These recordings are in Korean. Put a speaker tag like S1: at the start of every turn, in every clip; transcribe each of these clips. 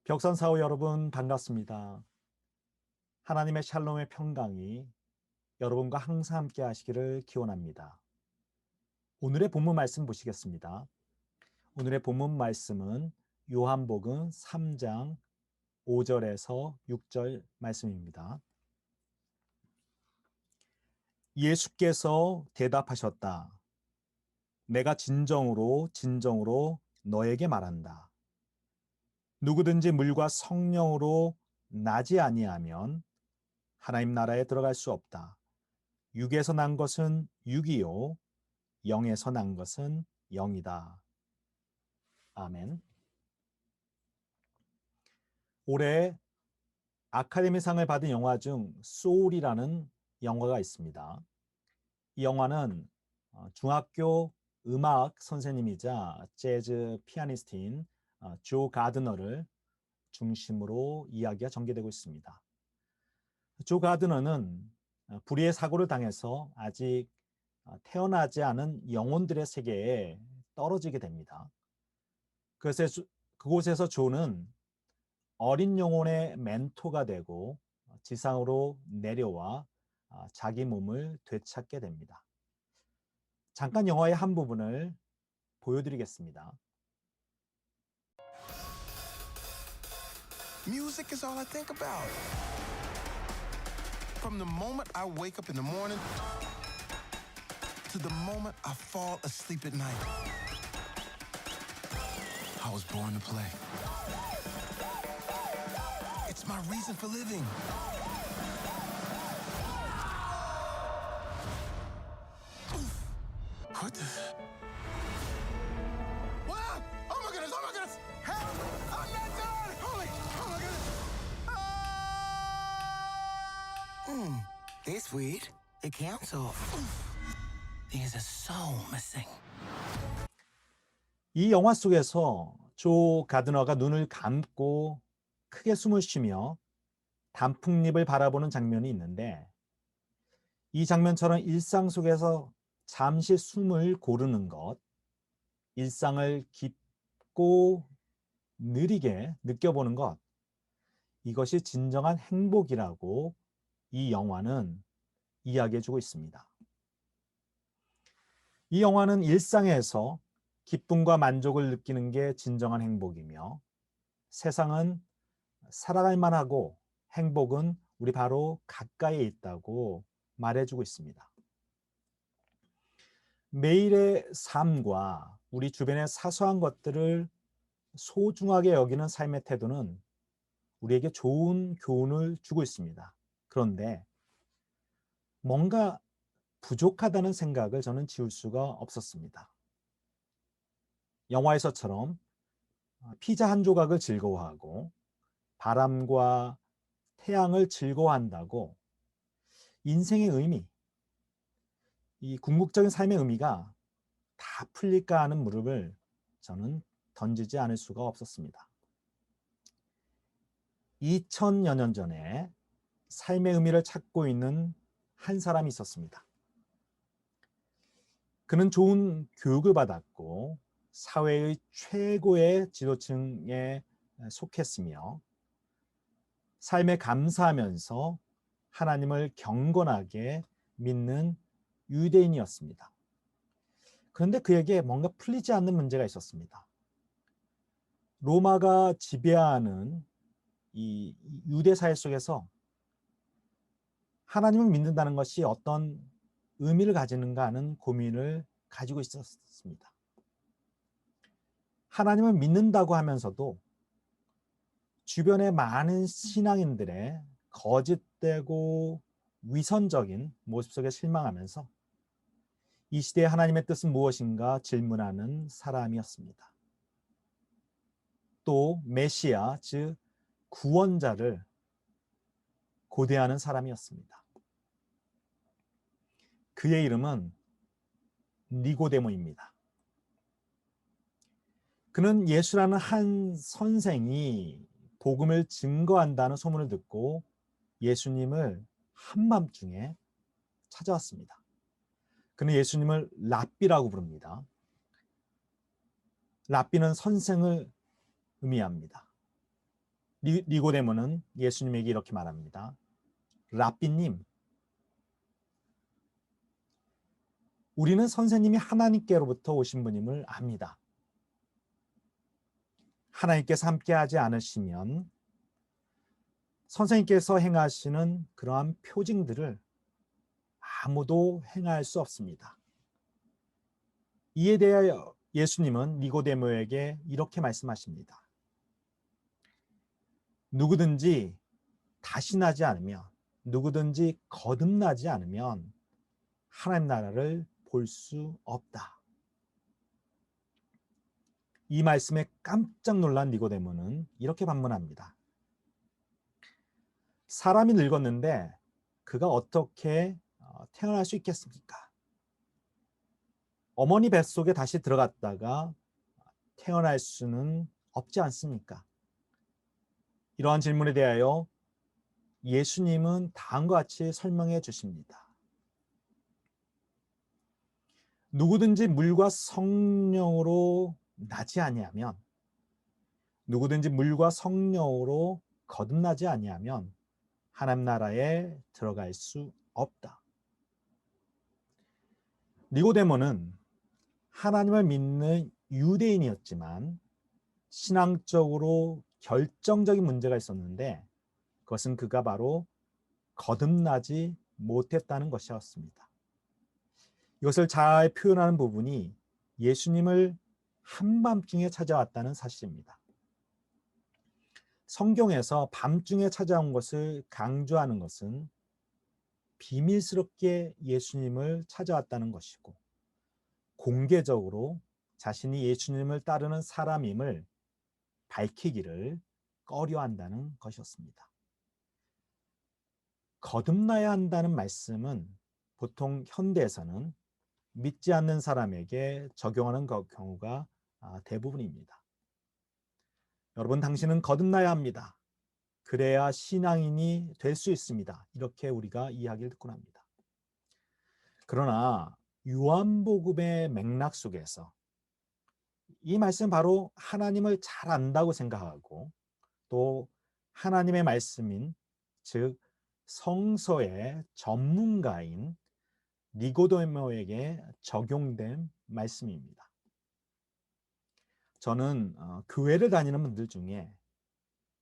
S1: 벽산사후 여러분 반갑습니다. 하나님의 샬롬의 평강이 여러분과 항상 함께 하시기를 기원합니다. 오늘의 본문 말씀 보시겠습니다. 오늘의 본문 말씀은 요한복음 3장 5절에서 6절 말씀입니다. 예수께서 대답하셨다. 내가 진정으로 너에게 말한다. 누구든지 물과 성령으로 나지 아니하면 하나님 나라에 들어갈 수 없다. 육에서 난 것은 육이요 영에서 난 것은 영이다. 아멘. 올해 아카데미상을 받은 영화 중 소울이라는 영화가 있습니다. 이 영화는 중학교 음악 선생님이자 재즈 피아니스트인 조 가드너를 중심으로 이야기가 전개되고 있습니다. 조 가드너는 불의의 사고를 당해서 아직 태어나지 않은 영혼들의 세계에 떨어지게 됩니다. 그곳에서 조는 어린 영혼의 멘토가 되고 지상으로 내려와 자기 몸을 되찾게 됩니다. 잠깐 영화의 한 부분을 보여드리겠습니다.
S2: Music is all I think about. From the moment I wake up in the morning to the moment I fall asleep at night. I was born to play. It's my reason for living. What the? Wow! Oh my goodness! Oh my goodness! Help! I'm not done! Holy! Oh my goodness! This weed, the council. There's a soul missing.
S1: 이 영화 속에서 조 가드너가 눈을 감고 크게 숨을 쉬며 단풍잎을 바라보는 장면이 있는데 이 장면처럼 일상 속에서 잠시 숨을 고르는 것, 일상을 깊고 느리게 느껴보는 것, 이것이 진정한 행복이라고 이 영화는 이야기해주고 있습니다. 이 영화는 일상에서 기쁨과 만족을 느끼는 게 진정한 행복이며 세상은 살아갈 만하고 행복은 우리 바로 가까이에 있다고 말해주고 있습니다. 매일의 삶과 우리 주변의 사소한 것들을 소중하게 여기는 삶의 태도는 우리에게 좋은 교훈을 주고 있습니다. 그런데 뭔가 부족하다는 생각을 저는 지울 수가 없었습니다. 영화에서처럼 피자 한 조각을 즐거워하고 바람과 태양을 즐거워한다고 인생의 의미, 이 궁극적인 삶의 의미가 다 풀릴까 하는 물음을 저는 던지지 않을 수가 없었습니다. 2000여 년 전에 삶의 의미를 찾고 있는 한 사람이 있었습니다. 그는 좋은 교육을 받았고 사회의 최고의 지도층에 속했으며 삶에 감사하면서 하나님을 경건하게 믿는 유대인이었습니다. 그런데 그에게 뭔가 풀리지 않는 문제가 있었습니다. 로마가 지배하는 이 유대 사회 속에서 하나님을 믿는다는 것이 어떤 의미를 가지는가 하는 고민을 가지고 있었습니다. 하나님을 믿는다고 하면서도 주변의 많은 신앙인들의 거짓되고 위선적인 모습 속에 실망하면서 이 시대의 하나님의 뜻은 무엇인가 질문하는 사람이었습니다. 또 메시아, 즉 구원자를 고대하는 사람이었습니다. 그의 이름은 니고데모입니다. 그는 예수라는 한 선생이 복음을 증거한다는 소문을 듣고 예수님을 한밤중에 찾아왔습니다. 그는 예수님을 랍비라고 부릅니다. 랍비는 선생을 의미합니다. 니고데모는 예수님에게 이렇게 말합니다. 랍비님, 우리는 선생님이 하나님께로부터 오신 분임을 압니다. 하나님께서 함께하지 않으시면 선생님께서 행하시는 그러한 표징들을 아무도 행할 수 없습니다. 이에 대하여 예수님은 니고데모에게 이렇게 말씀하십니다. 누구든지 다시 나지 않으면, 누구든지 거듭나지 않으면 하나님 나라를 볼 수 없다. 이 말씀에 깜짝 놀란 니고데모는 이렇게 반문합니다. 사람이 늙었는데 그가 어떻게 태어날 수 있겠습니까? 어머니 뱃속에 다시 들어갔다가 태어날 수는 없지 않습니까? 이러한 질문에 대하여 예수님은 다음과 같이 설명해 주십니다. 누구든지 물과 성령으로 나지 아니하면, 누구든지 물과 성령으로 거듭나지 아니하면 하나님 나라에 들어갈 수 없다. 니고데모는 하나님을 믿는 유대인이었지만 신앙적으로 결정적인 문제가 있었는데 그것은 그가 바로 거듭나지 못했다는 것이었습니다. 이것을 잘 표현하는 부분이 예수님을 한밤중에 찾아왔다는 사실입니다. 성경에서 밤중에 찾아온 것을 강조하는 것은 비밀스럽게 예수님을 찾아왔다는 것이고 공개적으로 자신이 예수님을 따르는 사람임을 밝히기를 꺼려한다는 것이었습니다. 거듭나야 한다는 말씀은 보통 현대에서는 믿지 않는 사람에게 적용하는 경우가 대부분입니다. 여러분, 당신은 거듭나야 합니다. 그래야 신앙인이 될 수 있습니다. 이렇게 우리가 이야기를 듣곤 합니다. 그러나 요한복음의 맥락 속에서 이 말씀 바로 하나님을 잘 안다고 생각하고 또 하나님의 말씀인 즉 성서의 전문가인 니고데모에게 적용된 말씀입니다. 저는 교회를 다니는 분들 중에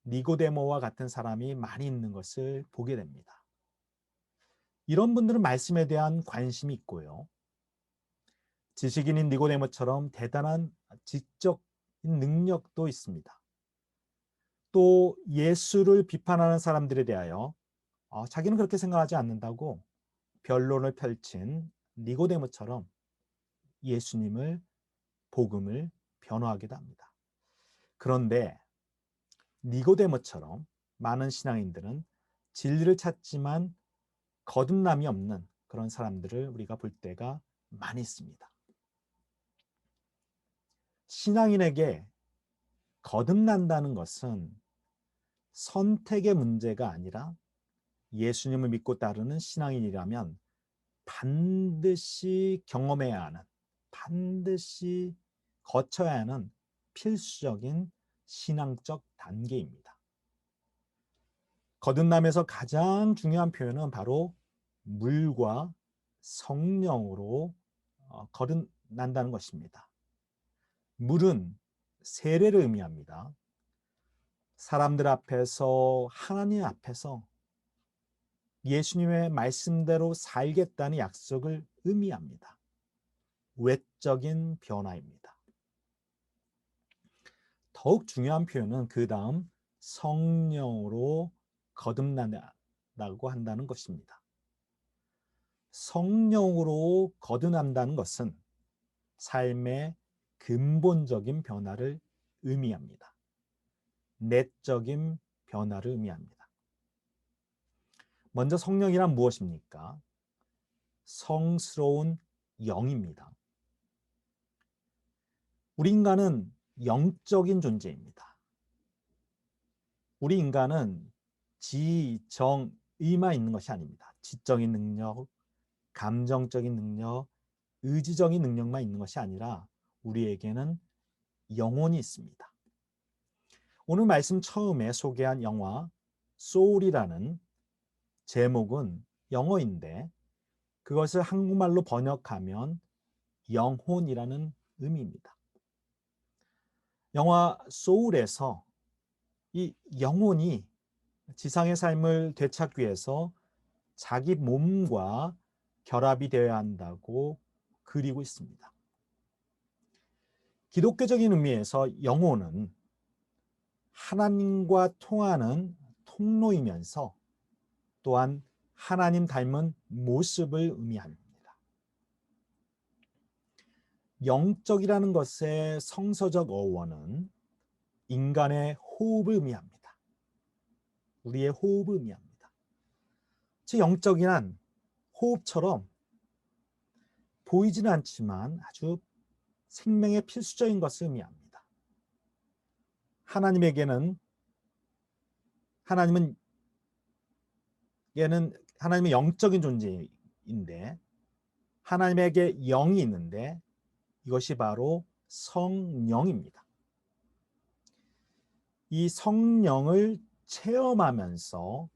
S1: 니고데모와 같은 사람이 많이 있는 것을 보게 됩니다. 이런 분들은 말씀에 대한 관심이 있고요. 지식인인 니고데모처럼 대단한 지적 능력도 있습니다. 또 예수를 비판하는 사람들에 대하여 자기는 그렇게 생각하지 않는다고 변론을 펼친 니고데모처럼 예수님을 복음을 변호하기도 합니다. 그런데 니고데모처럼 많은 신앙인들은 진리를 찾지만 거듭남이 없는 그런 사람들을 우리가 볼 때가 많이 있습니다. 신앙인에게 거듭난다는 것은 선택의 문제가 아니라 예수님을 믿고 따르는 신앙인이라면 반드시 경험해야 하는, 반드시 거쳐야 하는 필수적인 신앙적 단계입니다. 거듭남에서 가장 중요한 표현은 바로 물과 성령으로 거듭난다는 것입니다. 물은 세례를 의미합니다. 사람들 앞에서 하나님 앞에서 예수님의 말씀대로 살겠다는 약속을 의미합니다. 외적인 변화입니다. 더욱 중요한 표현은 그 다음 성령으로 거듭난다고 한다는 것입니다. 성령으로 거듭난다는 것은 삶의 근본적인 변화를 의미합니다. 내적인 변화를 의미합니다. 먼저 성령이란 무엇입니까? 성스러운 영입니다. 우리 인간은 영적인 존재입니다. 우리 인간은 지, 정, 의만 있는 것이 아닙니다. 지적인 능력, 감정적인 능력, 의지적인 능력만 있는 것이 아니라 우리에게는 영혼이 있습니다. 오늘 말씀 처음에 소개한 영화 소울이라는 제목은 영어인데 그것을 한국말로 번역하면 영혼이라는 의미입니다. 영화 소울에서 이 영혼이 지상의 삶을 되찾기 위해서 자기 몸과 결합이 되어야 한다고 그리고 있습니다. 기독교적인 의미에서 영혼은 하나님과 통하는 통로이면서 또한 하나님 닮은 모습을 의미합니다. 영적이라는 것의 성서적 어원은 인간의 호흡을 의미합니다. 우리의 호흡을 의미합니다. 즉 영적이란 호흡처럼 보이지는 않지만 아주 생명의 필수적인 것을 의미합니다. 하나님은 하나님의 영적인 존재인데 하나님에게 영이 있는데 이것이 바로 성령입니다. 이 성령을 체험하면서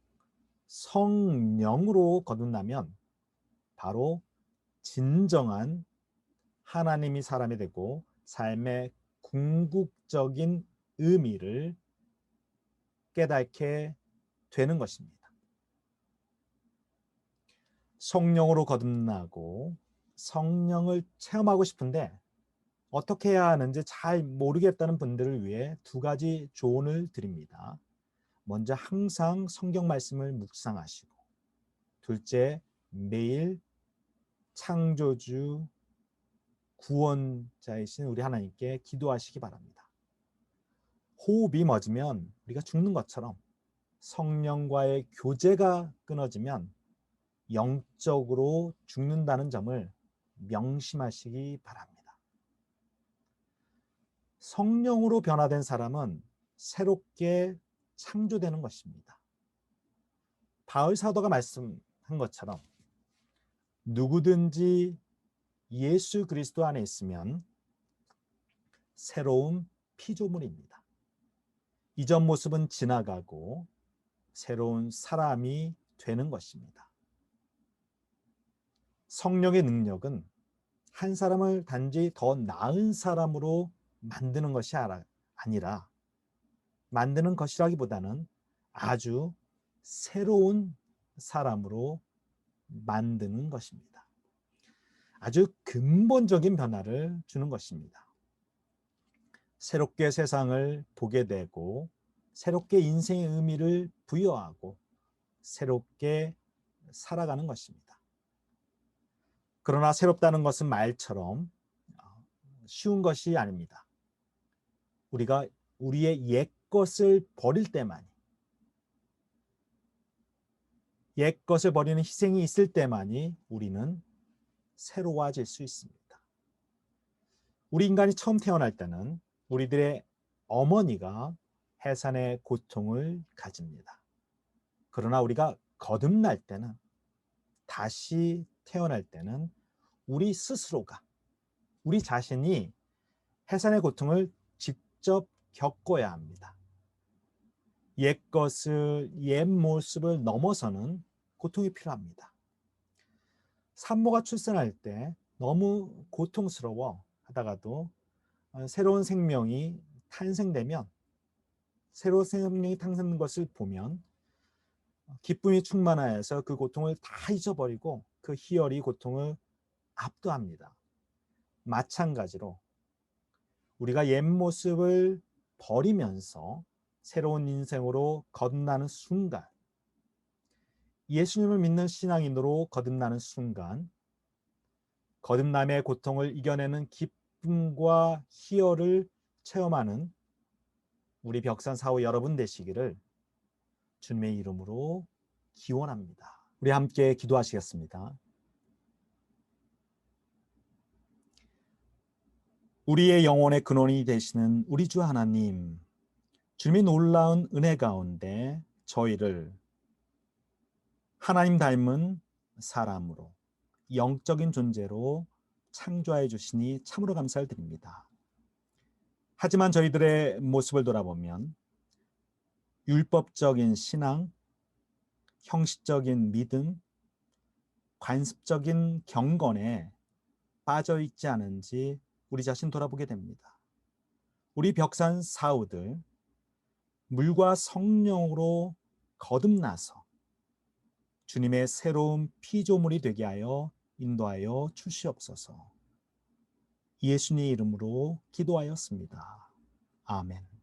S1: 성령으로 거듭나면 바로 진정한 하나님이 사람이 되고 삶의 궁극적인 의미를 깨닫게 되는 것입니다. 성령으로 거듭나고 성령을 체험하고 싶은데 어떻게 해야 하는지 잘 모르겠다는 분들을 위해 두 가지 조언을 드립니다. 먼저 항상 성경 말씀을 묵상하시고, 둘째 매일 창조주 구원자이신 우리 하나님께 기도하시기 바랍니다. 호흡이 멎으면 우리가 죽는 것처럼 성령과의 교제가 끊어지면 영적으로 죽는다는 점을 명심하시기 바랍니다. 성령으로 변화된 사람은 새롭게 창조되는 것입니다. 바울 사도가 말씀한 것처럼 누구든지 예수 그리스도 안에 있으면 새로운 피조물입니다. 이전 모습은 지나가고 새로운 사람이 되는 것입니다. 성령의 능력은 한 사람을 단지 더 나은 사람으로 만드는 것이 아니라 만드는 것이라기보다는 아주 새로운 사람으로 만드는 것입니다. 아주 근본적인 변화를 주는 것입니다. 새롭게 세상을 보게 되고 새롭게 인생의 의미를 부여하고 새롭게 살아가는 것입니다. 그러나 새롭다는 것은 말처럼 쉬운 것이 아닙니다. 우리가 우리의 옛 것을 버릴 때만이, 옛 것을 버리는 희생이 있을 때만이 우리는 새로워질 수 있습니다. 우리 인간이 처음 태어날 때는 우리들의 어머니가 해산의 고통을 가집니다. 그러나 우리가 거듭날 때는, 다시 태어날 때는 우리 스스로가, 우리 자신이 해산의 고통을 직접 겪어야 합니다. 옛 것을, 옛 모습을 넘어서는 고통이 필요합니다. 산모가 출산할 때 너무 고통스러워 하다가도 새로운 생명이 탄생되면, 새로운 생명이 탄생하는 것을 보면 기쁨이 충만하여서 그 고통을 다 잊어버리고 그 희열이 고통을 압도합니다. 마찬가지로 우리가 옛 모습을 버리면서 새로운 인생으로 거듭나는 순간, 예수님을 믿는 신앙인으로 거듭나는 순간, 거듭남의 고통을 이겨내는 기쁨과 희열을 체험하는 우리 벽산 사호 여러분 되시기를 주님의 이름으로 기원합니다. 우리 함께 기도하시겠습니다. 우리의 영혼의 근원이 되시는 우리 주 하나님, 주님의 놀라운 은혜 가운데 저희를 하나님 닮은 사람으로, 영적인 존재로 창조해 주시니 참으로 감사를 드립니다. 하지만 저희들의 모습을 돌아보면 율법적인 신앙, 형식적인 믿음, 관습적인 경건에 빠져 있지 않은지 우리 자신 돌아보게 됩니다. 우리 벽산 사우들, 물과 성령으로 거듭나서 주님의 새로운 피조물이 되게 하여 인도하여 주시옵소서. 예수님 이름으로 기도하였습니다. 아멘.